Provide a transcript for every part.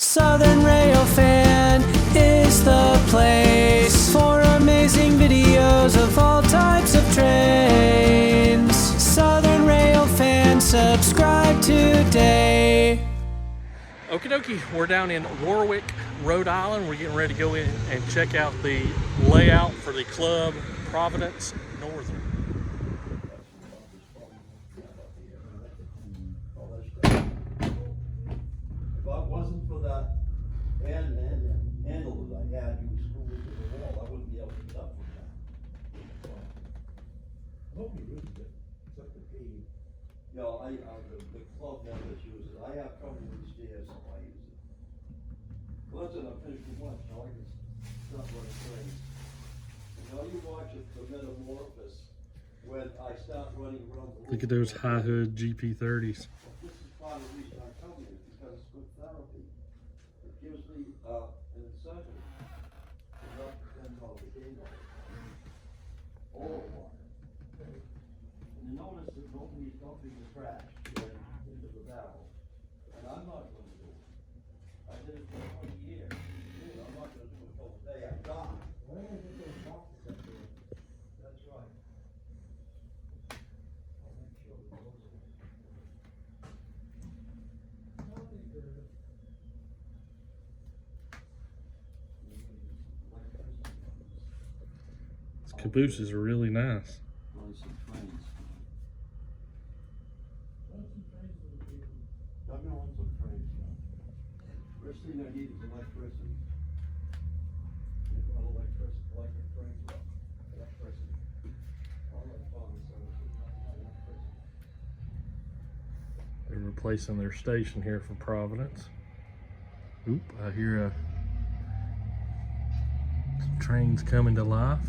Southern Railfan is the place for amazing videos of all types of trains. Southern Railfan, subscribe today. Okie dokie, we're down in Warwick, Rhode Island. We're getting ready to go in and check out the layout for the club Providence Northern. If it wasn't for that handle that I had, you screwed into the wall, I wouldn't be able to get up from that. Nobody uses it, except the pee. You know, the club members use it, I have trouble with the stairs, so I use it. Listen, I'm finished with lunch, now I can stop running trains. Now you watch it, the metamorphosis, when I start running around the. Look at those high hood GP30s. This is part of the reason I'm coming here, because it's good therapy. It gives me an incentive to not depend on the game or water. And you notice that nobody's dumping the trash into the barrel, and I'm not gonna do it. I did it for 20 years. I'm not gonna do it till the day I die. That's right. I'll make sure it goes in. These cabooses are really nice. Run some trains. I'm gonna run some trains now. First thing I need is electricity. If I don't electric trains, electricity. All I found is electricity. They're replacing their station here for Providence. Oop, I hear some trains coming to life.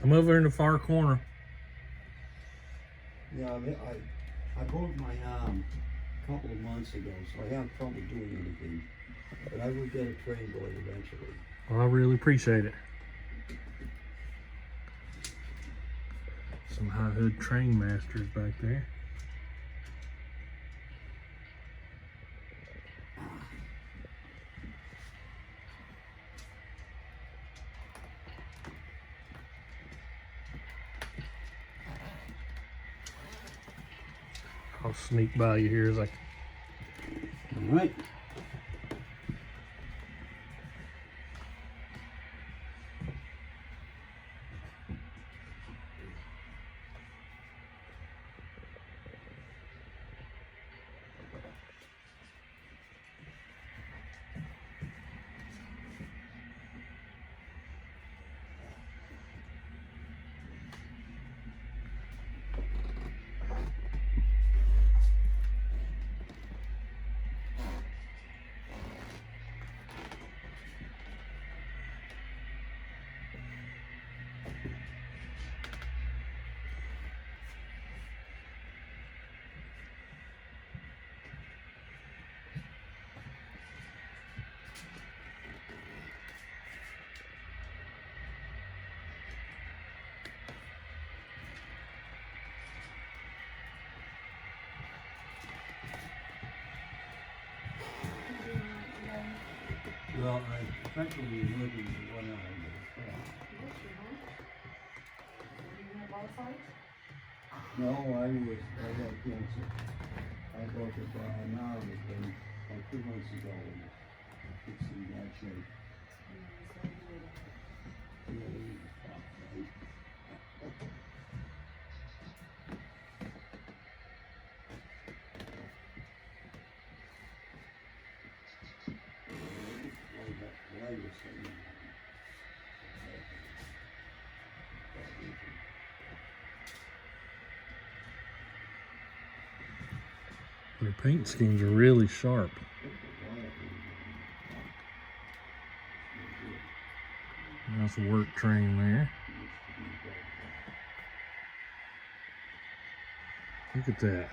I'm over in the far corner. Yeah, I broke my arm a couple of months ago, so I have trouble doing anything. But I will get a train going eventually. Well, I really appreciate it. Some high hood train masters back there. I'll sneak by you here as I can. All right. Well, I effectively living in one eye. No, I had cancer. I broke it down now, but then like 2 months ago, and it's in bad shape. Their paint schemes are really sharp. Nice work train there. Look at that.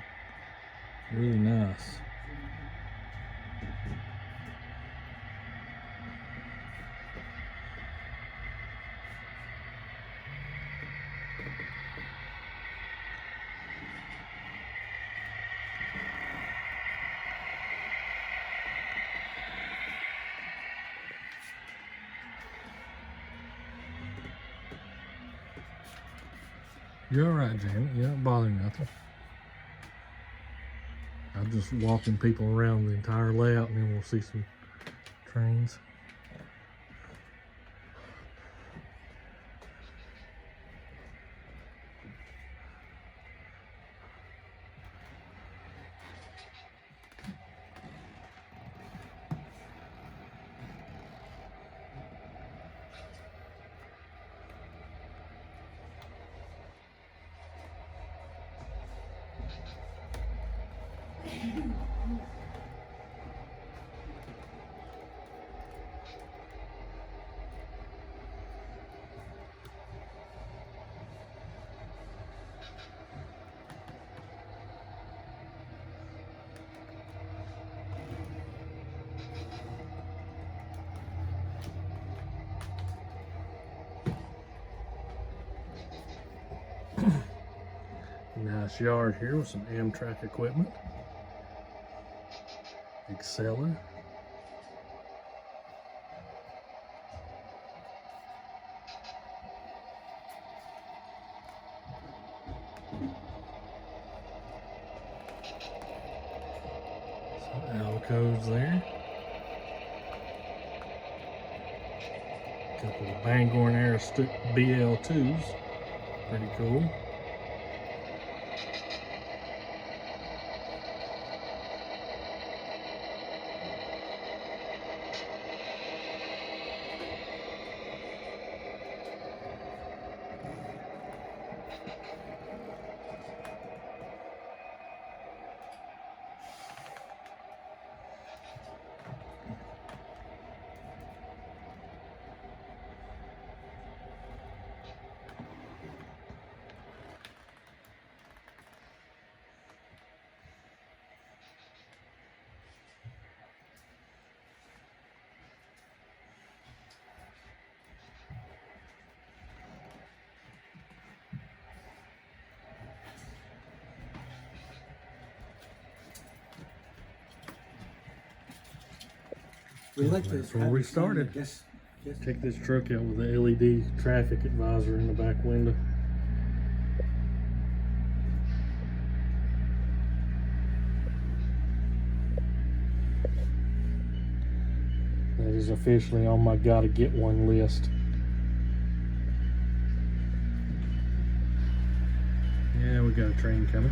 Really nice. You're all right, Janet. You don't bother nothing. I'm just walking people around the entire layout, and then we'll see some trains. Nice yard here with some Amtrak equipment. Exceller. Some Alcos there. A couple of Bangor and Aroostook BL2s. Pretty cool. That's where we started. Check this truck out with the LED traffic advisor in the back window. That is officially on my gotta get one list. Yeah, we got a train coming.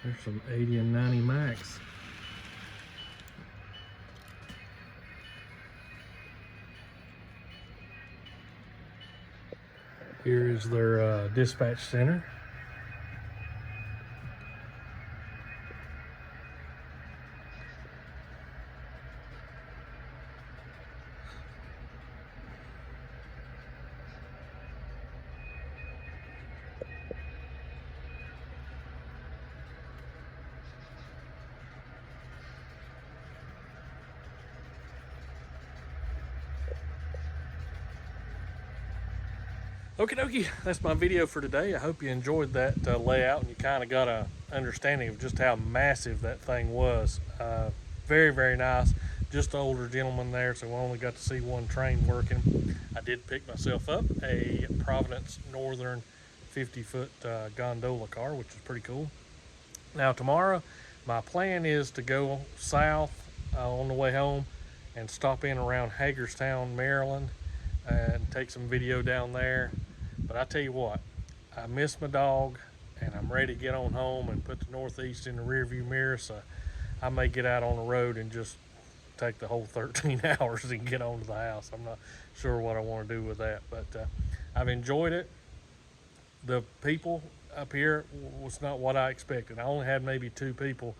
There's some 80 and 90 Max. Here is their dispatch center. Okie dokie, that's my video for today. I hope you enjoyed that layout and you kind of got a understanding of just how massive that thing was. Very, very nice. Just an older gentleman there, so we only got to see one train working. I did pick myself up a Providence Northern 50-foot gondola car, which is pretty cool. Now tomorrow, my plan is to go south on the way home and stop in around Hagerstown, Maryland, and take some video down there. But I tell you what, I miss my dog and I'm ready to get on home and put the Northeast in the rear view mirror, so I may get out on the road and just take the whole 13 hours and get on to the house. I'm not sure what I want to do with that, but I've enjoyed it. The people up here was not what I expected. I only had maybe 2 people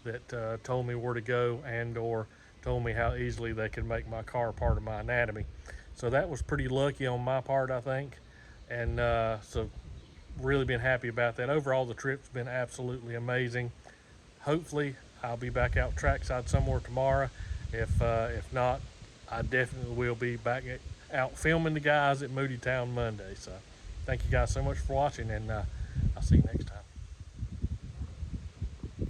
that told me where to go and or told me how easily they could make my car part of my anatomy. So that was pretty lucky on my part, I think. And so really been happy about that. Overall, the trip's been absolutely amazing. Hopefully, I'll be back out trackside somewhere tomorrow. If not, I definitely will be back out filming the guys at Moody Town Monday. So thank you guys so much for watching, and I'll see you next time.